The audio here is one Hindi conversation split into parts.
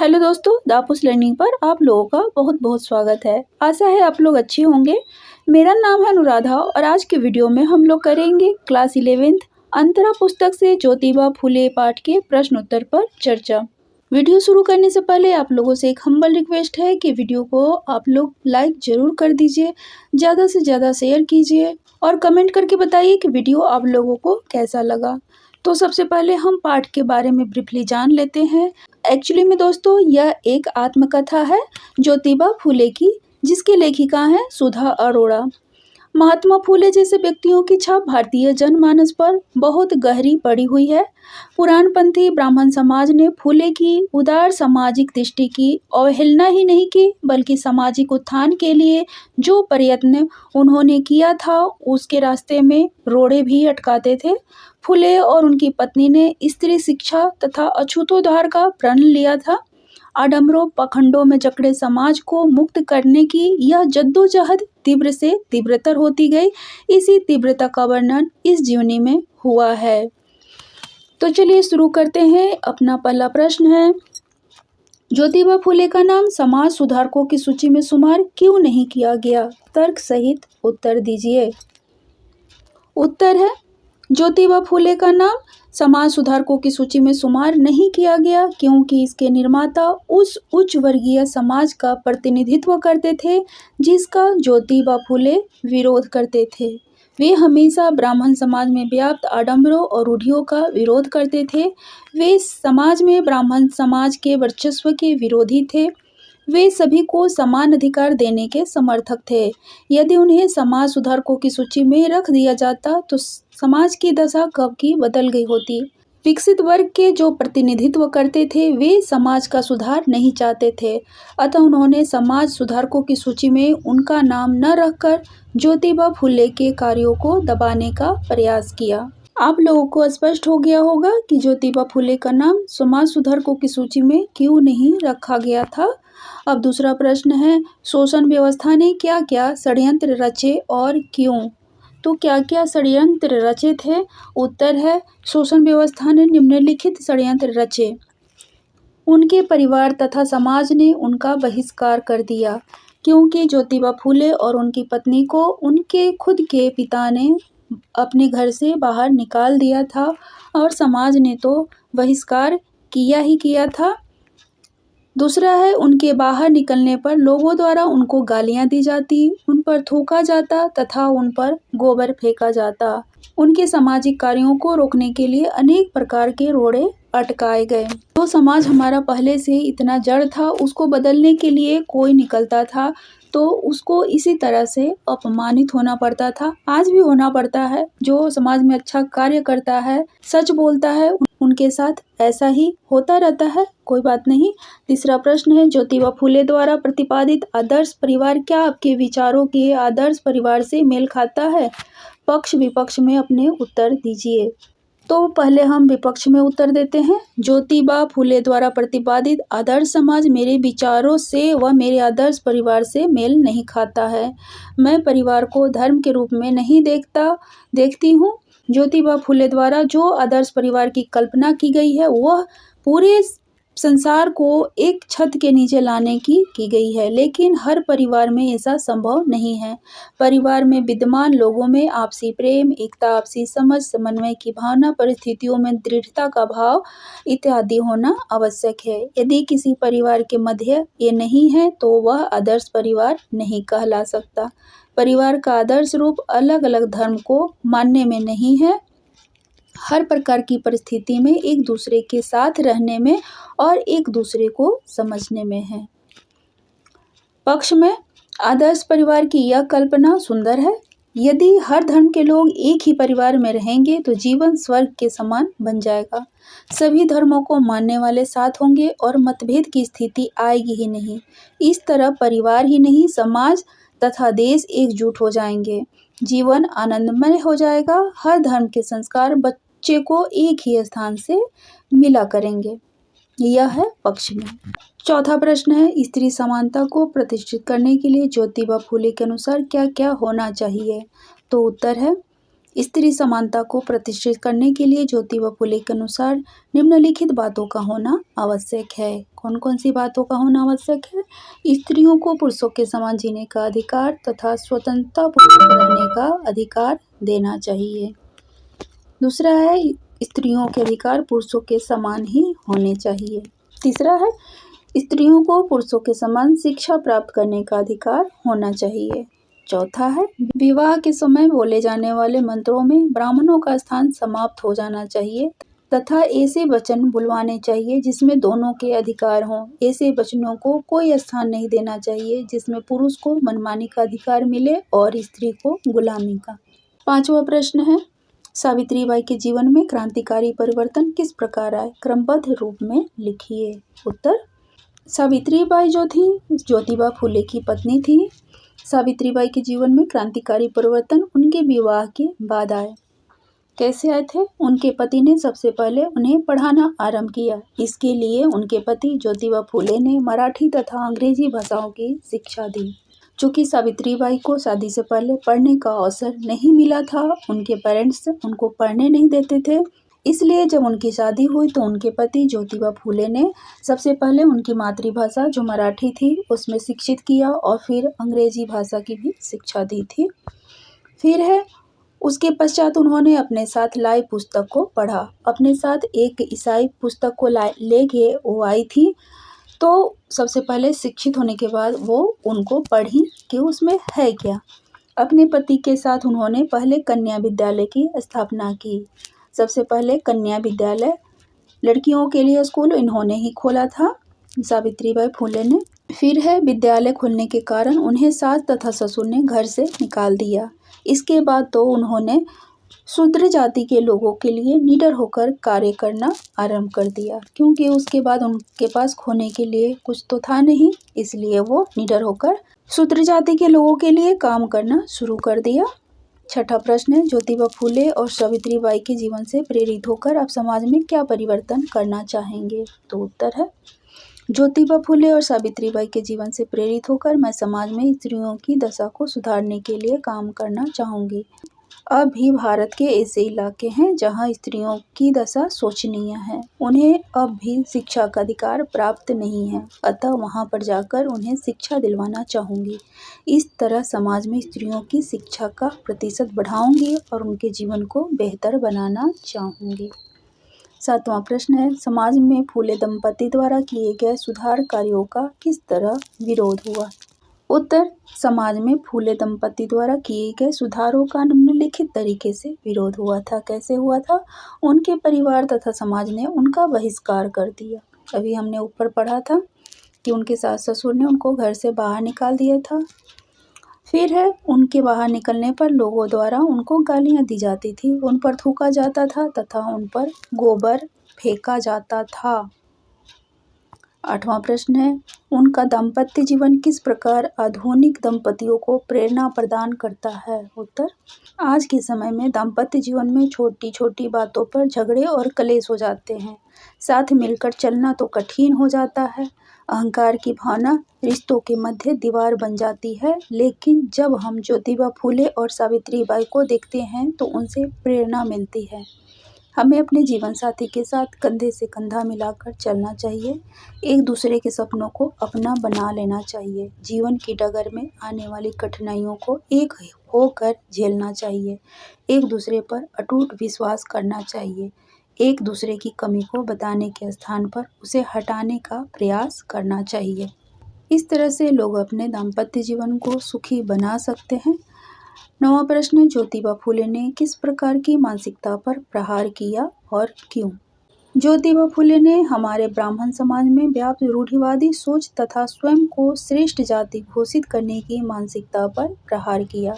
हेलो दोस्तों, दापुस लर्निंग पर आप लोगों का बहुत बहुत स्वागत है। आशा है आप लोग अच्छे होंगे। मेरा नाम है अनुराधा और आज के वीडियो में हम लोग करेंगे क्लास 11th अंतरा पुस्तक से ज्योतिबा फुले पाठ के प्रश्न उत्तर पर चर्चा। वीडियो शुरू करने से पहले आप लोगों से एक हम्बल रिक्वेस्ट है कि वीडियो को आप लोग लाइक ज़रूर कर दीजिए, ज़्यादा से ज़्यादा शेयर कीजिए और कमेंट करके बताइए कि वीडियो आप लोगों को कैसा लगा। तो सबसे पहले हम पाठ के बारे में ब्रीफली जान लेते हैं। एक्चुअली में दोस्तों यह एक आत्मकथा है ज्योतिबा फुले की, जिसकी लेखिका हैं सुधा अरोड़ा। महात्मा फुले जैसे व्यक्तियों की छाप भारतीय जनमानस पर बहुत गहरी पड़ी हुई है। पुराणपंथी ब्राह्मण समाज ने फुले की उदार सामाजिक दृष्टि की अवहेलना ही नहीं की, बल्कि सामाजिक उत्थान के लिए जो प्रयत्न उन्होंने किया था उसके रास्ते में रोड़े भी अटकाते थे। फुले और उनकी पत्नी ने स्त्री शिक्षा तथा अछूतोद्धार का प्रण लिया था। आडंबरों पखंडों में जकड़े समाज को मुक्त करने की यह जद्दोजहद तीव्र से तीव्रतर होती गई। इसी तीव्रता का वर्णन इस जीवनी में हुआ है। तो चलिए शुरू करते हैं। अपना पहला प्रश्न है, ज्योतिबा फुले का नाम समाज सुधारकों की सूची में शुमार क्यों नहीं किया गया? तर्क सहित उत्तर दीजिए। उत्तर है, ज्योतिबा फुले का नाम समाज सुधारकों की सूची में शुमार नहीं किया गया क्योंकि इसके निर्माता उस उच्च वर्गीय समाज का प्रतिनिधित्व करते थे जिसका ज्योतिबा फुले विरोध करते थे। वे हमेशा ब्राह्मण समाज में व्याप्त आडंबरों और रूढ़ियों का विरोध करते थे। वे समाज में ब्राह्मण समाज के वर्चस्व के विरोधी थे। वे सभी को समान अधिकार देने के समर्थक थे। यदि उन्हें समाज सुधारकों की सूची में रख दिया जाता तो समाज की दशा कब की बदल गई होती। विकसित वर्ग के जो प्रतिनिधित्व करते थे वे समाज का सुधार नहीं चाहते थे, अतः उन्होंने समाज सुधारकों की सूची में उनका नाम न रखकर ज्योतिबा फुले के कार्यों को दबाने का प्रयास किया। आप लोगों को स्पष्ट हो गया होगा कि ज्योतिबा फुले का नाम समाज सुधारकों की सूची में क्यों नहीं रखा गया था। अब दूसरा प्रश्न है, शोषण व्यवस्था ने क्या क्या षड्यंत्र रचे और क्यों? तो क्या क्या षड्यंत्र रचे थे? उत्तर है, शोषण व्यवस्था ने निम्नलिखित षड्यंत्र रचे। उनके परिवार तथा समाज ने उनका बहिष्कार कर दिया क्योंकि ज्योतिबा फुले और उनकी पत्नी को उनके खुद के पिता ने अपने घर से बाहर निकाल दिया था और समाज ने तो बहिष्कार किया ही किया था। दूसरा है, उनके बाहर निकलने पर लोगों द्वारा उनको गालियां दी जाती, उन पर थूका जाता तथा उन पर गोबर फेंका जाता। उनके सामाजिक कार्यों को रोकने के लिए अनेक प्रकार के रोड़े अटकाए गए। तो समाज हमारा पहले से इतना जड़ था, उसको बदलने के लिए कोई निकलता था तो उसको इसी तरह से अपमानित होना पड़ता था। आज भी होना पड़ता है। जो समाज में अच्छा कार्य करता है, सच बोलता है, उनके साथ ऐसा ही होता रहता है। कोई बात नहीं। तीसरा प्रश्न है, ज्योतिबा फुले द्वारा प्रतिपादित आदर्श परिवार क्या आपके विचारों के आदर्श परिवार से मेल खाता है? पक्ष विपक्ष में अपने उत्तर दीजिए। तो पहले हम विपक्ष में उत्तर देते हैं। ज्योतिबा फुले द्वारा प्रतिपादित आदर्श समाज मेरे विचारों से व मेरे आदर्श परिवार से मेल नहीं खाता है। मैं परिवार को धर्म के रूप में नहीं देखती हूँ। ज्योतिबा फुले द्वारा जो आदर्श परिवार की कल्पना की गई है वह पूरे संसार को एक छत के नीचे लाने की गई है, लेकिन हर परिवार में ऐसा संभव नहीं है। परिवार में विद्यमान लोगों में आपसी प्रेम, एकता, आपसी समझ, समन्वय की भावना, परिस्थितियों में दृढ़ता का भाव इत्यादि होना आवश्यक है। यदि किसी परिवार के मध्य ये नहीं है तो वह आदर्श परिवार नहीं कहला सकता। परिवार का आदर्श रूप अलग अलग धर्म को मानने में नहीं है, हर प्रकार की परिस्थिति में एक दूसरे के साथ रहने में और एक दूसरे को समझने में है। पक्ष में आदर्श परिवार की यह कल्पना सुंदर है। यदि हर धर्म के लोग एक ही परिवार में रहेंगे तो जीवन स्वर्ग के समान बन जाएगा। सभी धर्मों को मानने वाले साथ होंगे और मतभेद की स्थिति आएगी ही नहीं। इस तरह परिवार ही नहीं, समाज तथा देश एकजुट हो जाएंगे। जीवन आनंदमय हो जाएगा। हर धर्म के संस्कार बच्चे को एक ही स्थान से मिला करेंगे। यह है पक्ष में। चौथा प्रश्न है, स्त्री समानता को प्रतिष्ठित करने के लिए ज्योतिबा फुले के अनुसार क्या क्या होना चाहिए? तो उत्तर है, स्त्री समानता को प्रतिष्ठित करने के लिए ज्योतिबा फुले के अनुसार निम्नलिखित बातों का होना आवश्यक है। कौन कौन सी बातों का होना आवश्यक है? स्त्रियों को पुरुषों के समान जीने का अधिकार तथा स्वतंत्रता पूर्वक रहने का अधिकार देना चाहिए। दूसरा है, स्त्रियों के अधिकार पुरुषों के समान ही होने चाहिए। तीसरा है, स्त्रियों को पुरुषों के समान शिक्षा प्राप्त करने का अधिकार होना चाहिए। चौथा है, विवाह के समय बोले जाने वाले मंत्रों में ब्राह्मणों का स्थान समाप्त हो जाना चाहिए तथा ऐसे वचन बुलवाने चाहिए जिसमें दोनों के अधिकार हों। ऐसे वचनों को कोई स्थान नहीं देना चाहिए जिसमें पुरुष को मनमानी का अधिकार मिले और स्त्री को गुलामी का। पांचवा प्रश्न है, सावित्रीबाई के जीवन में क्रांतिकारी परिवर्तन किस प्रकार आए? क्रमबद्ध रूप में लिखिए। उत्तर, सावित्रीबाई जो थी ज्योतिबा फुले की पत्नी थी। सावित्रीबाई के जीवन में क्रांतिकारी परिवर्तन उनके विवाह के बाद आए। कैसे आए थे? उनके पति ने सबसे पहले उन्हें पढ़ाना आरंभ किया। इसके लिए उनके पति ज्योतिबा फुले ने मराठी तथा अंग्रेजी भाषाओं की शिक्षा दी। चूँकि सावित्रीबाई को शादी से पहले पढ़ने का अवसर नहीं मिला था, उनके पेरेंट्स उनको पढ़ने नहीं देते थे, इसलिए जब उनकी शादी हुई तो उनके पति ज्योतिबा फुले ने सबसे पहले उनकी मातृभाषा जो मराठी थी उसमें शिक्षित किया और फिर अंग्रेजी भाषा की भी शिक्षा दी थी। फिर है, उसके पश्चात उन्होंने अपने साथ लाई पुस्तक को पढ़ा। अपने साथ एक ईसाई पुस्तक को लेके वो आई थी, तो सबसे पहले शिक्षित होने के बाद वो उनको पढ़ी कि उसमें है क्या। अपने पति के साथ उन्होंने पहले कन्या विद्यालय की स्थापना की। सबसे पहले कन्या विद्यालय लड़कियों के लिए स्कूल इन्होंने ही खोला था, सावित्रीबाई फुले ने। फिर है, विद्यालय खुलने के कारण उन्हें सास तथा ससुर ने घर से निकाल दिया। इसके बाद तो उन्होंने शूद्र जाति के लोगों के लिए निडर होकर कार्य करना आरंभ कर दिया, क्योंकि उसके बाद उनके पास खोने के लिए कुछ तो था नहीं, इसलिए वो निडर होकर शूद्र जाति के लोगों के लिए काम करना शुरू कर दिया। छठा प्रश्न है, ज्योतिबा फुले और सावित्रीबाई के जीवन से प्रेरित होकर आप समाज में क्या परिवर्तन करना चाहेंगे? तो उत्तर है, ज्योतिबा फुले और सावित्रीबाई के जीवन से प्रेरित होकर मैं समाज में स्त्रियों की दशा को सुधारने के लिए काम करना चाहूँगी। अब भी भारत के ऐसे इलाके हैं जहां स्त्रियों की दशा शोचनीय है। उन्हें अब भी शिक्षा का अधिकार प्राप्त नहीं है, अतः वहां पर जाकर उन्हें शिक्षा दिलवाना चाहूँगी। इस तरह समाज में स्त्रियों की शिक्षा का प्रतिशत बढ़ाऊंगी और उनके जीवन को बेहतर बनाना चाहूँगी। सातवां प्रश्न है, समाज में फुले दंपति द्वारा किए गए सुधार कार्यों का किस तरह विरोध हुआ? उत्तर, समाज में फुले दंपति द्वारा किए गए सुधारों का निम्नलिखित तरीके से विरोध हुआ था। कैसे हुआ था? उनके परिवार तथा समाज ने उनका बहिष्कार कर दिया। अभी हमने ऊपर पढ़ा था कि उनके सास ससुर ने उनको घर से बाहर निकाल दिया था। फिर है, उनके बाहर निकलने पर लोगों द्वारा उनको गालियां दी जाती थी, उन पर थूका जाता था तथा उन पर गोबर फेंका जाता था। आठवां प्रश्न है, उनका दाम्पत्य जीवन किस प्रकार आधुनिक दंपतियों को प्रेरणा प्रदान करता है? उत्तर, आज के समय में दाम्पत्य जीवन में छोटी छोटी बातों पर झगड़े और कलेश हो जाते हैं। साथ मिलकर चलना तो कठिन हो जाता है। अहंकार की भावना रिश्तों के मध्य दीवार बन जाती है। लेकिन जब हम ज्योतिबा फुले और सावित्रीबाई को देखते हैं तो उनसे प्रेरणा मिलती है। हमें अपने जीवन साथी के साथ कंधे से कंधा मिलाकर चलना चाहिए। एक दूसरे के सपनों को अपना बना लेना चाहिए। जीवन की डगर में आने वाली कठिनाइयों को एक होकर झेलना चाहिए। एक दूसरे पर अटूट विश्वास करना चाहिए। एक दूसरे की कमी को बताने के स्थान पर उसे हटाने का प्रयास करना चाहिए। इस तरह से लोग अपने दाम्पत्य जीवन को सुखी बना सकते हैं। नवा प्रश्न, ज्योतिबा फुले ने किस प्रकार की मानसिकता पर प्रहार किया और क्यों? ज्योतिबा फुले ने हमारे ब्राह्मण समाज में व्याप्त रूढ़िवादी सोच तथा स्वयं को श्रेष्ठ जाति घोषित करने की मानसिकता पर प्रहार किया,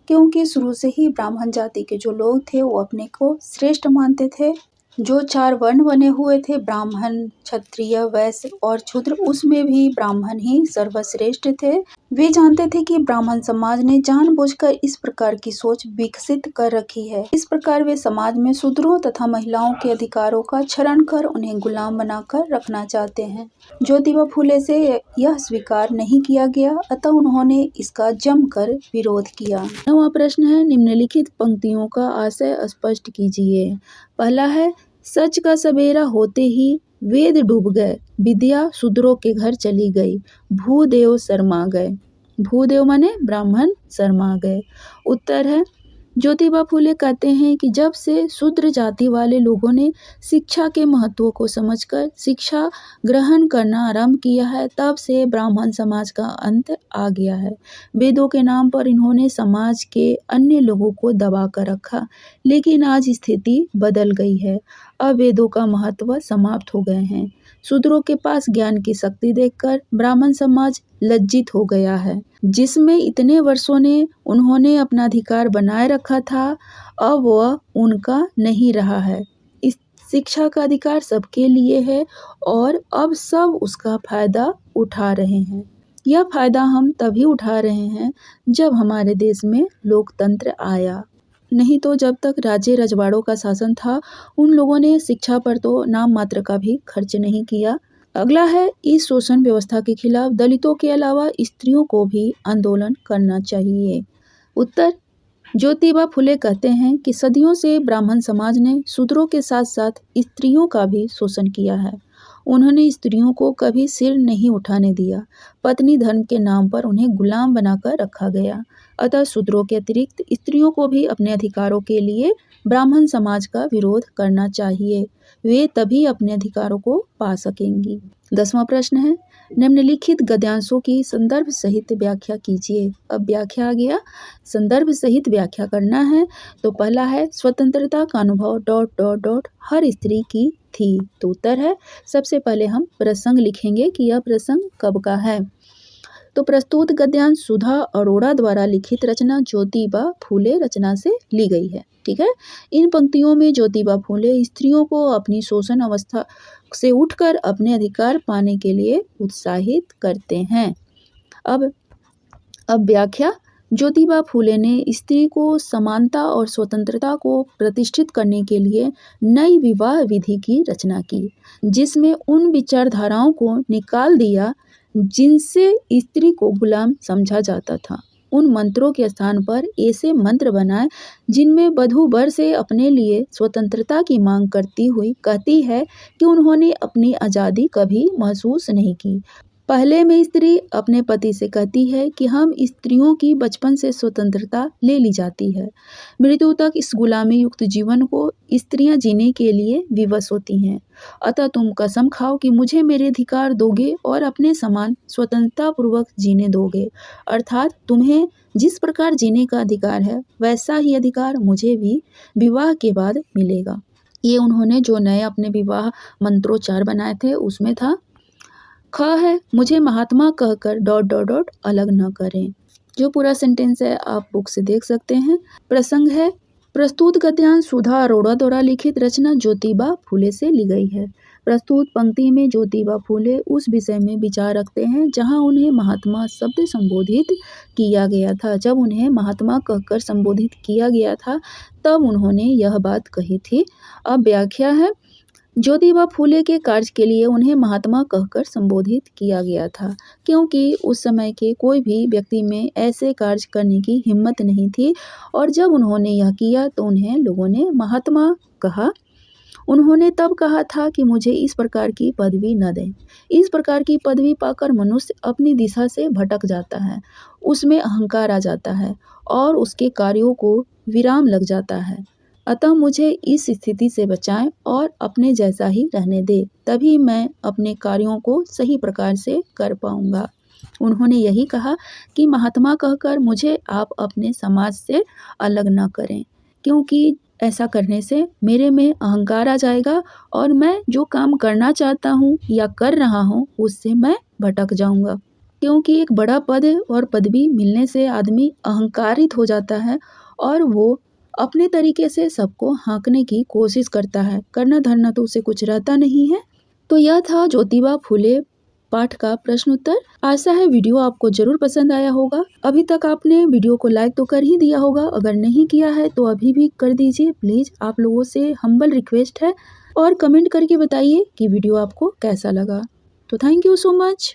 क्योंकि शुरू से ही ब्राह्मण जाति के जो लोग थे वो अपने को श्रेष्ठ मानते थे। जो 4 वर्ण बने हुए थे, ब्राह्मण, क्षत्रिय, वैश्य और शूद्र, उसमें भी ब्राह्मण ही सर्वश्रेष्ठ थे। वे जानते थे कि ब्राह्मण समाज ने जानबूझकर इस प्रकार की सोच विकसित कर रखी है। इस प्रकार वे समाज में शूद्रों तथा महिलाओं के अधिकारों का क्षरण कर उन्हें गुलाम बनाकर रखना चाहते हैं। ज्योतिबा फूले से यह स्वीकार नहीं किया गया, अतः उन्होंने इसका जमकर विरोध किया। 9वां प्रश्न है, निम्नलिखित पंक्तियों का आशय स्पष्ट कीजिए। पहला है, सच का सवेरा होते ही वेद डूब गए, विद्या शूद्रों के घर चली गई, भूदेव शर्मा गए। भूदेव माने ब्राह्मण शर्मा गए। उत्तर है, ज्योतिबा फूले कहते हैं कि जब से शूद्र जाति वाले लोगों ने शिक्षा के महत्व को समझकर शिक्षा ग्रहण करना आरंभ किया है, तब से ब्राह्मण समाज का अंत आ गया है। वेदों के नाम पर इन्होंने समाज के अन्य लोगों को दबा कर रखा, लेकिन आज स्थिति बदल गई है। अब वेदों का महत्व समाप्त हो गए हैं। शूद्रों के पास ज्ञान की शक्ति देखकर ब्राह्मण समाज लज्जित हो गया है। जिसमें इतने वर्षों ने उन्होंने अपना अधिकार बनाए रखा था, अब वह उनका नहीं रहा है। इस शिक्षा का अधिकार सबके लिए है और अब सब उसका फायदा उठा रहे हैं। यह फायदा हम तभी उठा रहे हैं जब हमारे देश में लोकतंत्र आया। नहीं तो जब तक राज्य रजवाड़ों का शासन था, उन लोगों ने शिक्षा पर तो नाम मात्र का भी खर्च नहीं किया। अगला है, इस शोषण व्यवस्था के खिलाफ दलितों के अलावा स्त्रियों को भी आंदोलन करना चाहिए। उत्तर, ज्योतिबा फूले कहते हैं कि सदियों से ब्राह्मण समाज ने शूद्रों के साथ साथ स्त्रियों का भी शोषण किया है। उन्होंने स्त्रियों को कभी सिर नहीं उठाने दिया। पत्नी धर्म के नाम पर उन्हें गुलाम बनाकर रखा गया। अतः शूद्रों के अतिरिक्त स्त्रियों को भी अपने अधिकारों के लिए ब्राह्मण समाज का विरोध करना चाहिए। वे तभी अपने अधिकारों को पा सकेंगी। 10वां प्रश्न है, निम्नलिखित गद्यांशों की संदर्भ सहित व्याख्या कीजिए। अब व्याख्या आ गया, संदर्भ सहित व्याख्या करना है। तो पहला है, स्वतंत्रता का अनुभव ... हर स्त्री की थी। तो उत्तर है, सबसे पहले हम प्रसंग लिखेंगे कि यह प्रसंग कब का है। तो प्रस्तुत गद्यांश सुधा अरोड़ा द्वारा लिखित रचना ज्योतिबा फूले रचना से ली गई है। ठीक है, इन पंक्तियों में ज्योतिबा फूले स्त्रियों को अपनी शोषण अवस्था से उठकर अपने अधिकार पाने के लिए उत्साहित करते हैं। अब व्याख्या, ज्योतिबा फूले ने स्त्री को समानता और स्वतंत्रता को प्रतिष्ठित करने के लिए नई विवाह विधि की रचना की, जिसमें उन विचारधाराओं को निकाल दिया जिनसे स्त्री को गुलाम समझा जाता था। उन मंत्रों के स्थान पर ऐसे मंत्र बनाए जिनमें वधू वर से अपने लिए स्वतंत्रता की मांग करती हुई कहती है कि उन्होंने अपनी आज़ादी कभी महसूस नहीं की। पहले में स्त्री अपने पति से कहती है कि हम स्त्रियों की बचपन से स्वतंत्रता ले ली जाती है। मृत्यु तक इस गुलामी युक्त जीवन को स्त्रियां जीने के लिए विवश होती हैं। अतः तुम कसम खाओ कि मुझे मेरे अधिकार दोगे और अपने समान स्वतंत्रता पूर्वक जीने दोगे। अर्थात तुम्हें जिस प्रकार जीने का अधिकार है, वैसा ही अधिकार मुझे भी विवाह के बाद मिलेगा। ये उन्होंने जो नए अपने विवाह मंत्रोच्चार बनाए थे, उसमें था, ख है, मुझे महात्मा कहकर ... अलग न करें। जो पूरा सेंटेंस है आप बुक से देख सकते हैं। प्रसंग है, प्रस्तुत गद्यांश सुधा अरोड़ा द्वारा लिखित रचना ज्योतिबा फूले से ली गई है। प्रस्तुत पंक्ति में ज्योतिबा फूले उस विषय में विचार रखते हैं जहां उन्हें महात्मा शब्द संबोधित किया गया था। जब उन्हें महात्मा कहकर संबोधित किया गया था, तब उन्होंने यह बात कही थी। अब व्याख्या है, ज्योतिबा फूले के कार्य के लिए उन्हें महात्मा कहकर संबोधित किया गया था, क्योंकि उस समय के कोई भी व्यक्ति में ऐसे कार्य करने की हिम्मत नहीं थी, और जब उन्होंने यह किया तो उन्हें लोगों ने महात्मा कहा। उन्होंने तब कहा था कि मुझे इस प्रकार की पदवी न दें। इस प्रकार की पदवी पाकर मनुष्य अपनी दिशा से भटक जाता है, उसमें अहंकार आ जाता है और उसके कार्यों को विराम लग जाता है। अतः मुझे इस स्थिति से बचाएं और अपने जैसा ही रहने दे, तभी मैं अपने कार्यों को सही प्रकार से कर पाऊंगा। उन्होंने यही कहा कि महात्मा कहकर मुझे आप अपने समाज से अलग न करें, क्योंकि ऐसा करने से मेरे में अहंकार आ जाएगा और मैं जो काम करना चाहता हूँ या कर रहा हूँ उससे मैं भटक जाऊंगा। क्योंकि एक बड़ा पद और पदवी मिलने से आदमी अहंकारित हो जाता है और वो अपने तरीके से सबको हाँकने की कोशिश करता है, करना धरना तो उसे कुछ रहता नहीं है। तो यह था ज्योतिबा फुले पाठ का प्रश्न उत्तर। आशा है वीडियो आपको जरूर पसंद आया होगा। अभी तक आपने वीडियो को लाइक तो कर ही दिया होगा, अगर नहीं किया है तो अभी भी कर दीजिए प्लीज, आप लोगों से हम्बल रिक्वेस्ट है। और कमेंट करके बताइए कि वीडियो आपको कैसा लगा। तो थैंक यू सो मच।